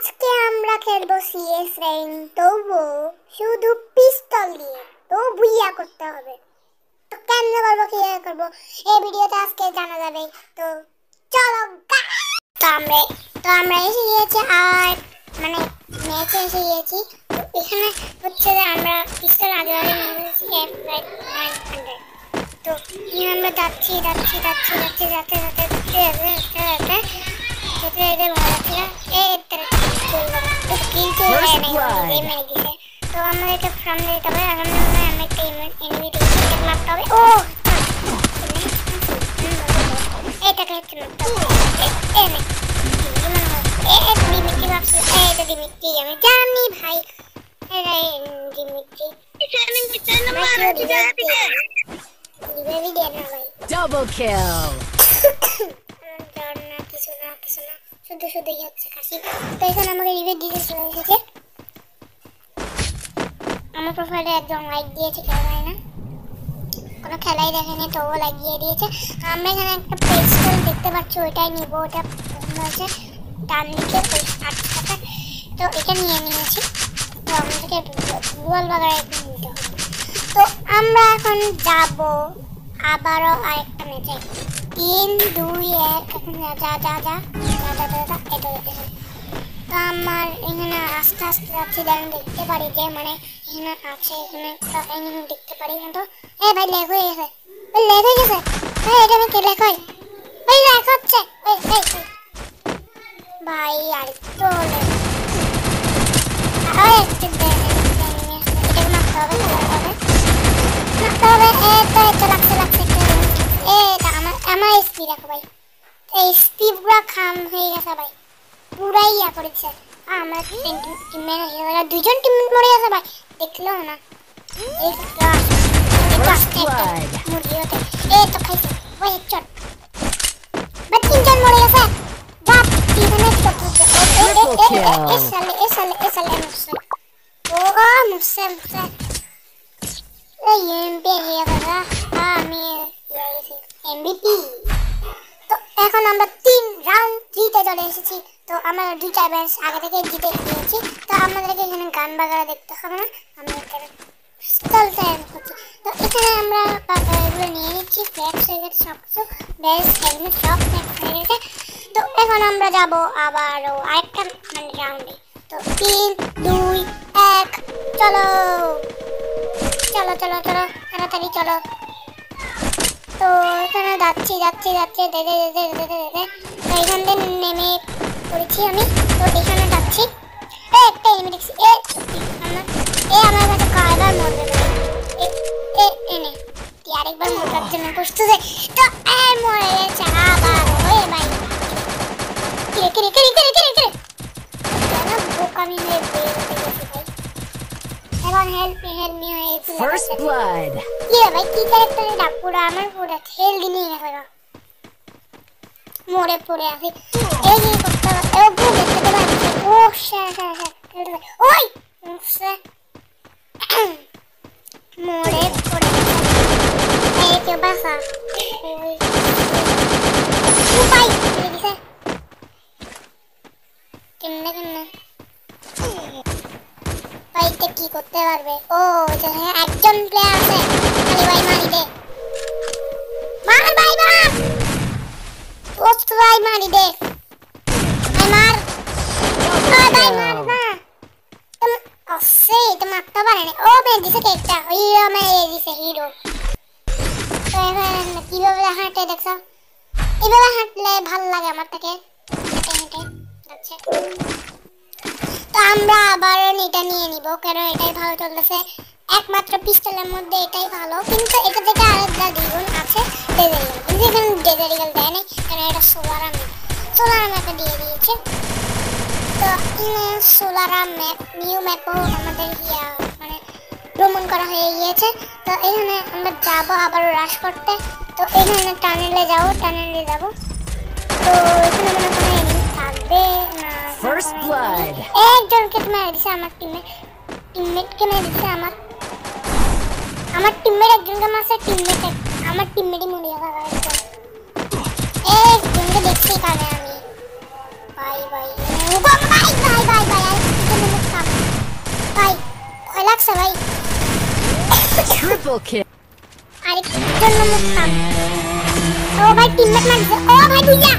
আজকে আমরা খেলবো সিএস র্যাঙ্ক, তবু শুধু পিস্তল দিয়ে। তো বুইয়া করতে হবে। তো কেমনে করবো, কিভাবে করবো, এই ভিডিওতে আজকে জানা যাবে। তো চলো। তো আমরা এসে গিয়েছি, আর মানে ম্যাচে এসে গিয়েছি। তো এখানে হচ্ছে যে আমরা পিস্তল আগে নিয়ে নিয়েছি F900। তো এখানে আমরা যাচ্ছি তো আমাদেরকে সামনে যেতে হবে। আমরা একটা এনিমি মারতে হবে। ও এটাকে হচ্ছে মারতে হবে। দিমিত্রি আমি জানি ভাই। Dimitri Double kill. শুধু শুধুই হচ্ছে কাশি। তো এখানে আমাকে রিভিউ দিতে চলে এসেছে। আমার প্রোফাইলে একজন লাইক দিয়েছে, কেউ হয় না, কোনো খেলাই দেখেনি তবুও লাইক দিয়ে দিয়েছে। আমরা এখানে একটা পিস্তল দেখতে পাচ্ছি, ওইটাই নিব। ওটা হচ্ছে ডান দিকে 8 টাকা। তো এটা নিয়ে নিয়েছি। তো আমাদেরকে গোয়াল বাগারে নিতে হবে। তো আমরা এখন যাব আবারও আরেকটা ম্যাচে। 3, 2, 1 এখন এটা। তো আমার এখানে আস্তে আস্তে যাচ্ছি, দেখতে পারি যে মানে এখানে আছে, এখানে একটা এনিমি দেখতে পারি। কিন্তু ভাই লেগ হয়ে গেছে, এটা আমি কে লেগ হয়, ভাই লেগ হচ্ছে ভাই। আর তো আমার স্পিড রাখো ভাই। এই স্পিড পুরো খাম হয়ে গেছে ভাই, পুরাই ইয়া করেছে। আমরা দুজন টিমমেট মরে গেছে ভাই, দেখলো না। মুরগি হতে তো খাইছে ওই হেডশট। বা 3জন মরে গেছে। বাপ টিমে করতে মুসে এই এমপি হয়ে গেছে। আমি এমভিপি। তো এখন আমরা 3 রাউন্ড জিতে চলে এসেছি। তো আমরা 2টা ম্যাচ আগে থেকে জিতে গিয়েছি। তো আমাদেরকে এখানে গান বাগারা দেখতে হবে না, আমরা এখানে পিস্তলটা করছি। তো এখানে আমরা এগুলো নিয়ে নিচ্ছি, ফ্ল্যাক্স হয়ে গেছে সব কিছু, বেস হেলমেট সব ফ্ল্যাক্স হয়ে গেছে। তো এখন আমরা যাব আবারও আরেকটা মানে রাউন্ডে। তো 3, 2, 1 চলো তাড়াতাড়ি চলো। তো এখানে যাচ্ছি তো এখান থেকে নেমে পড়েছি আমি। তো এখানে যাচ্ছি, একটা এনিমি দেখছি। আমার কাছে কয়বার মরবে এনে আরেকবার মোটার জন্য বসতেছে। তো মরে গেছে আবার। ওই ভাই বোকামি হয়ে বেরিয়ে ভাই। এখন হেল্প মি হয়েছে First blood. ভাই কি ক্যারেক্টারে ডাক পুরো আমার পুরো খেল দিনই গেছে, মরে পড়ে আছি। এই যে করতে ও দেখতে পাচ্ছি। ও ওই মরে পড়ে এই কেউ বাসা ভাই দিছে কেমনে ভাইটা কি করতে পারবে। ও একজন প্লেয়ার আছে, খালি ভাই মারি দে, মার ভাই মার, পোস্ট ভাই মারি দে, মার ভাই মার না। তো মারতে পারে না। ও মেরে দিছে কেকটা, হিরো মেরে দিছে হিরো। তো এখন কিভাবে হাঁটে দেখছো, এইভাবে হাঁটলে ভালো লাগে আমার থেকে, হেঁটে যাচ্ছে। তো আমরা আবার এটা নিয়ে নিব, কেন এটাই ভালো চলতেছে। একমাত্র পিস্তলের মধ্যে এটাই ভালো, কিন্তু এটা থেকে আরেকটা দ্বিগুণ আছে ডেজারিগাল, কিন্তু এখানে ডেজারিগাল দেয় নাই, কারণ এটা সোলারাম ম্যাপে দিয়ে দিয়েছে। তো সোলারাম ম্যাপ নিউ ম্যাপও আমাদের মানে ভ্রমণ করা হয়ে গিয়েছে। তো এখানে আমরা যাবো আবারও রাশ করতে। তো এখানে টানেলে যাব। তো এখানে মনে হয় এনিমি থাকবে না। First blood. একজনকে মেরে দিছে আমার টিমমেটকে মেরে দিছে। আমার টিমমেট একজনকে মারছে, আমার টিমমেটই মরে গেছে। একজনকে দেখছি কানে আমি। ভাই লাগছে ভাই Triple kill. আরেকজন মুক্তাম ও ভাই টিমমেট লাগছে ও ভাই দুইটা